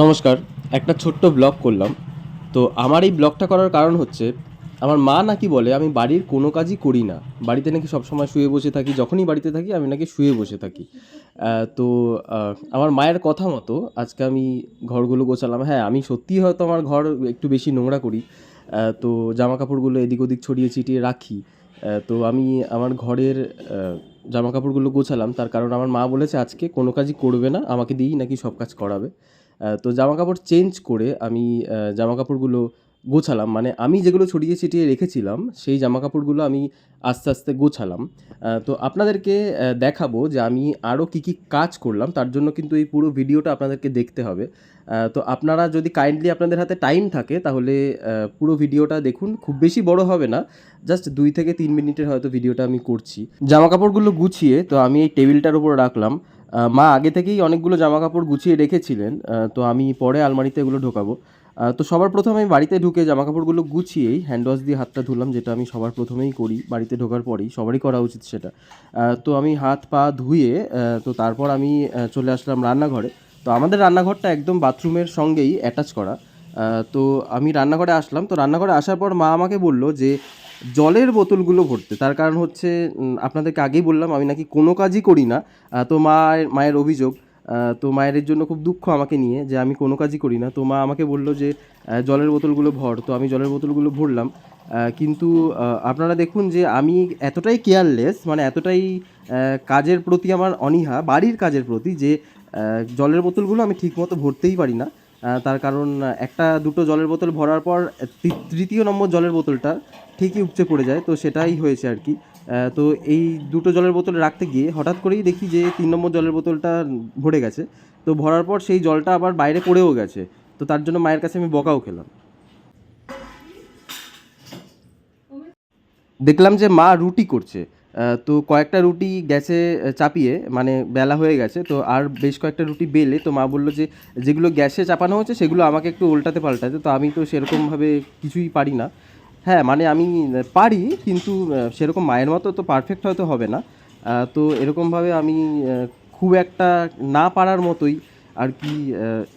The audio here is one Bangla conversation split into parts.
নমস্কার। একটা ছোট্ট ব্লগ করলাম। তো আমার এই ব্লগটা করার কারণ হচ্ছে, আমার মা নাকি বলে আমি বাড়ির কোনো কাজই করি না। বাড়িতে নাকি সবসময় শুয়ে বসে থাকি। যখনই বাড়িতে থাকি আমি নাকি শুয়ে বসে থাকি। তো আমার মায়ের কথা মতো আজকে আমি ঘরগুলো গোছালাম। হ্যাঁ, আমি সত্যিই হয়তো আমার ঘর একটু বেশি নোংরা করি। তো জামাকাপড়গুলো এদিক ওদিক ছড়িয়ে ছিটিয়ে রাখি। তো আমি আমার ঘরের জামাকাপড়গুলো গোছালাম। তার কারণ আমার মা বলেছে আজকে কোনো কাজই করবে না। আমাকে দিয়েই নাকি সব কাজ করাবে। তো জামাকাপড় চেঞ্জ করে আমি জামাকাপড়গুলো গোছালাম। মানে আমি যেগুলো ছড়িয়ে ছিটিয়ে রেখেছিলাম সেই জামাকাপড়গুলো আমি আস্তে আস্তে গোছালাম। তো আপনাদেরকে দেখাবো যে আমি আরও কী কী কাজ করলাম। তার জন্য কিন্তু এই পুরো ভিডিওটা আপনাদেরকে দেখতে হবে। তো আপনারা যদি কাইন্ডলি আপনাদের হাতে টাইম থাকে তাহলে পুরো ভিডিওটা দেখুন। খুব বেশি বড় হবে না, জাস্ট 2 থেকে 3 মিনিটের হয়তো ভিডিওটা আমি করছি। জামাকাপড়গুলো গুছিয়ে তো আমি এই টেবিলটার উপর রাখলাম। মা আগে থেকেই অনেকগুলো জামাকাপড় গুছিয়ে রেখেছিলেন। তো আমি পরে আলমারিতে এগুলো ঢোকাবো। তো সবার প্রথমে আমি বাড়িতে ঢুকে জামাকাপড়গুলো গুছিয়েই হ্যান্ড ওয়াশ দিয়ে হাতটা ধুলাম, যেটা আমি সবার প্রথমেই করি বাড়িতে ঢোকার পরেই, সবারই করা উচিত সেটা। তো আমি হাত পা ধুয়ে তো তারপর আমি চলে আসলাম রান্নাঘরে। তো আমাদের রান্নাঘরটা একদম বাথরুমের সঙ্গেই অ্যাটাচ করা। তো আমি রান্নাঘরে আসলাম। তো রান্নাঘরে আসার পর মা আমাকে বলল যে জলের বোতলগুলো ভরতে। তার কারণ হচ্ছে আপনাদেরকে আগেই বললাম আমি নাকি কোনো কাজই করি না। তো মায়ের অভিযোগ। তো মায়ের এর জন্য খুব দুঃখ আমাকে নিয়ে যে আমি কোনো কাজই করি না। তো মা আমাকে বলল যে জলের বোতলগুলো ভর। তো আমি জলের বোতলগুলো ভরলাম। কিন্তু আপনারা দেখুন যে আমি এতটাই কেয়ারলেস, মানে এতটাই কাজের প্রতি আমার অনীহা, বাড়ির কাজের প্রতি, যে জলের বোতলগুলো আমি ঠিকমতো ভরতেই পারি না। তার কারণ একটা দুটো জলের বোতল ভরার পর তৃতীয় নম্বর জলের বোতলটা ঠিকই উপচে পড়ে যায়। তো সেটাই হয়েছে আর কি। তো এই দুটো জলের বোতল রাখতে গিয়ে হঠাৎ করেই দেখি যে 3 নম্বর জলের বোতলটা ভরে গেছে। তো ভরার পর সেই জলটা আবার বাইরে পড়েও গেছে। তো তার জন্য মায়ের কাছে আমি বকাও খেলাম। দেখলাম যে মা রুটি করছে। তো কয়েকটা রুটি গ্যাসে চাপিয়ে, মানে বেলা হয়ে গেছে, তো আর বেশ কয়েকটা রুটি বেলে তো মা বলল যে যেগুলো গ্যাসে চাপানো হয়েছে সেগুলো আমাকে একটু উল্টাতে পাল্টাতে। তো আমি তো সেরকমভাবে কিছুই পারি না। হ্যাঁ, মানে আমি পারি, কিন্তু সেরকম মায়ের মতো তো পারফেক্ট হয়তো হবে না। তো এরকমভাবে আমি খুব একটা না পারার মতোই আর কি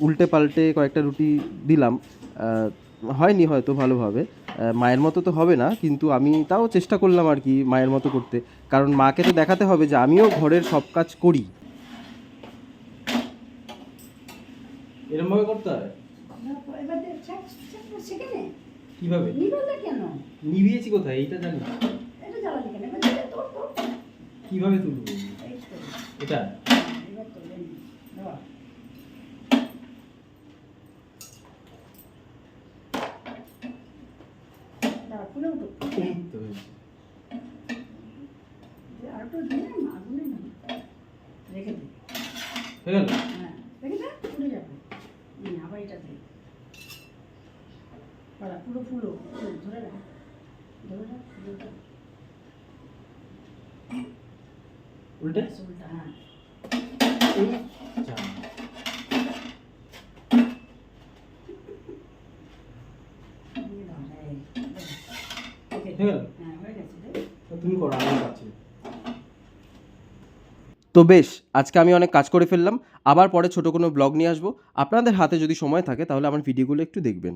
উল্টে পাল্টে কয়েকটা রুটি দিলাম। আহ, হয়নি হয়তো ভালোভাবে। মায়ের মতো তো হবে না, কিন্তু আমি তাও চেষ্টা করলাম আর কি মায়ের মতো করতে। কারণ মাকে তো দেখাতে হবে যে আমিও ঘরের সব কাজ করি। এরকমভাবে করতে হয়। কিভাবে নিভিয়েছি? কোথায় এইটা জানি। কিভাবে তুলবো এটা? এই তো হয়েছে। হয়ে গেল? উল্টে এই যা। হয়ে গেল? তুমি করো, আমি পাচ্ছি। তো বেশ, আজকে আমি অনেক কাজ করে ফেললাম। আবার পরে ছোট কোনো ব্লগ নিয়ে আসবো। আপনাদের হাতে যদি সময় থাকে তাহলে আমার ভিডিওগুলো একটু দেখবেন।